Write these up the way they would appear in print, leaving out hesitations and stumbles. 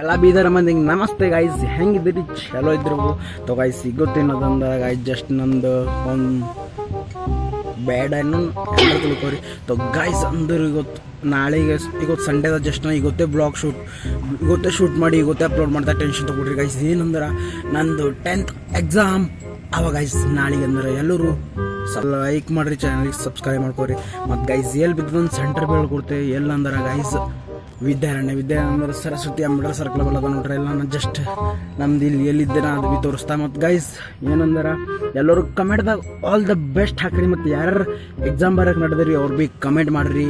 ಎಲ್ಲ ಬೀದರ ಮಂದಿಗೆ ನಮಸ್ತೆ ಗಾಯ್ಸ್, ಹೆಂಗಿದ್ದೀರಿ? ಚಲೋ ಇದ್ದಿರ್ಬೋದು. ತೊ ಗಾಯ್ಸ್ ಗೊತ್ತೇನದಂದ್ರೆ ಗಾಯ್ಸ್ ಜಸ್ಟ್ ನಂದು ಒಂದು ಬ್ಯಾಡ್ ಅನ್ನೋ ತಿಳ್ಕೊರಿ. ತೊ ಗಾಯ್ಸ್ ಅಂದ್ರೆ ನಾಳೆಗೆ ಇವತ್ತು ಸಂಡೇದ ಜಸ್ಟ್ ನಾ ಇವತ್ತೇ ಬ್ಲಾಗ್ ಶೂಟ್ ಮಾಡಿ ಇವತ್ತೇ ಅಪ್ಲೋಡ್ ಮಾಡ್ತಾ ಟೆನ್ಷನ್ ತೊಗೊಡ್ರಿ ಗಾಯ್ಸ್. ಏನಂದ್ರೆ ನಂದು 10th ಎಕ್ಸಾಮ್ ಅವ ಗಾಯ್ಸ್ ನಾಳೆಗೆ. ಅಂದ್ರೆ ಎಲ್ಲರೂ ಲೈಕ್ ಮಾಡಿರಿ, ಚಾನಲ್ಗೆ ಸಬ್ಸ್ಕ್ರೈಬ್ ಮಾಡ್ಕೊರಿ. ಮತ್ತು ಗೈಸ್ ಎಲ್ಲಿ ಬಿದ್ದೊಂದು ಸೆಂಟರ್ ಬೀಳ್ಕೊಡ್ತೇವೆ ಎಲ್ಲಂದ್ರೆ ಗೈಸ್ ವಿದ್ಯಾರಣ್ಯ ಅಂದ್ರೆ ಸರಸ್ವತಿ ಅಂಬೇಡ್ಕರ್ ಸರ್ಕಲ್ ಅದ ನೋಡ್ರಿ. ಎಲ್ಲ ನಾನು ಜಸ್ಟ್ ನಮ್ದು ಇಲ್ಲಿ ಎಲ್ಲಿದ್ದೇನೆ ಅದು ಬಿ ತೋರಿಸ್ತಾ. ಮತ್ತು ಗೈಸ್ ಏನಂದ್ರೆ ಎಲ್ಲರೂ ಕಮೆಂಟ್ದಾಗ ಆಲ್ ದ ಬೆಸ್ಟ್ ಹಾಕ್ರಿ. ಮತ್ತು ಯಾರು ಎಕ್ಸಾಮ್ ಬರೋಕೆ ನಡೆದ್ರಿ ಅವ್ರು ಬಿ ಕಮೆಂಟ್ ಮಾಡಿರಿ.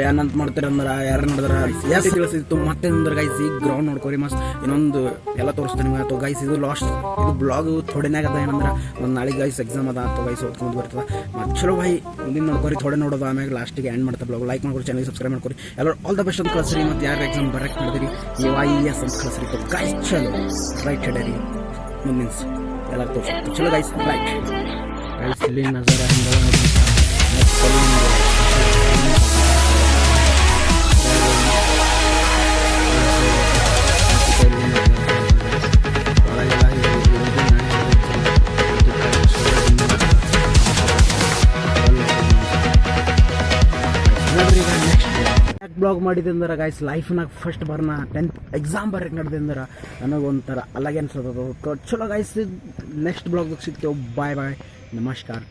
ಏನಂತ ಮಾಡ್ತೀರಿ ಅಂದ್ರೆ ಯಾರು ನಡೆದ್ರೆ ಎಷ್ಟು ತಿಳಿಸಿತ್ತು. ಮತ್ತೆ ಅಂದ್ರೆ ಗೈಸ್ ಈಗ ಗ್ರೌಂಡ್ ನೋಡ್ಕೊರಿ. ಮಸ್ತ್ ಇನ್ನೊಂದು ಎಲ್ಲ ತೋರಿಸ್ತಾನೆ ನಿಮಗೆ. ಅಥವಾ ಗೈಸ್ ಇದು ಲಾಸ್ಟ್ ಇದು ಬ್ಲಾಗ್ ಥೋಡೆನಾಗ ಅದ. ಏನಂದ್ರೆ ಒಂದು ನಾಳೆಗೆ ಗೈಸ್ ಎಕ್ಸಾಮ್ ಅದ. ಅಥವಾ ಗೈಸ್ ಓದ್ಕೊಂಡು ಬರ್ತದೆ. ಮತ್ತು ಚಲೋ ಭಾಯಿ ಮುಂದಿನ ನೋಡ್ಕೊರಿ, ಥೋಡೆ ನೋಡೋದು. ಆಮೇಲೆ ಲಾಸ್ಟಿಗೆ ಎಂಡ್ ಮಾಡ್ತಾ ಬ್ಲಾಗ್ ಲೈಕ್ ಮಾಡ್ಕೊರಿ, ಚಾನಲ್ಗೆ ಸಬ್ಸ್ಕ್ರೈಬ್ ಮಾಡ್ಕೊರಿ. ಎಲ್ಲರೂ ಆಲ್ ದ ಬೆಸ್ಟ್ ಅಂತ ಕಳಿಸ್ರಿ. ಮತ್ತು ಯಾರು ಎಕ್ಸಾಮ್ ಬರೋಕ್ಕೆ ನಡೆದ್ರಿ ನೀವು IAS ಅಂತ ಕಳಿಸ್ರಿ. ಗೈಸ್ ಚಲೋ ರೈಟ್ ಹೇಳಿ ಮುಂದಿನ ಎಲ್ಲ ತೋರಿಸ್ತಾರೆ. ಚಲೋ ಗೈಸ್ ರೈಟ್ ಗೈಸ್ ಇಲ್ಲಿ ನಜರ ಬ್ಲಾಗ್ ಮಾಡಿದೆ ಅಂದ್ರೆ ಗೈಸ್ ಲೈಫ್ನಾಗ ಫಸ್ಟ್ ಬರ್ನ 10th ಎಕ್ಸಾಮ್ ಬರೋಕ್ಕೆ ನಡೆದೆ ಅಂದ್ರೆ ನನಗೊಂಥರ ಅಲ್ಲಾಗೆ ಅನ್ಸೋದು. ಚಲೋ ಗೈಸ್ ನೆಕ್ಸ್ಟ್ ಬ್ಲಾಗ್ದಾಗ ಸಿಗ್ತೇವೆ. ಬಾಯ್ ನಮಸ್ಕಾರ.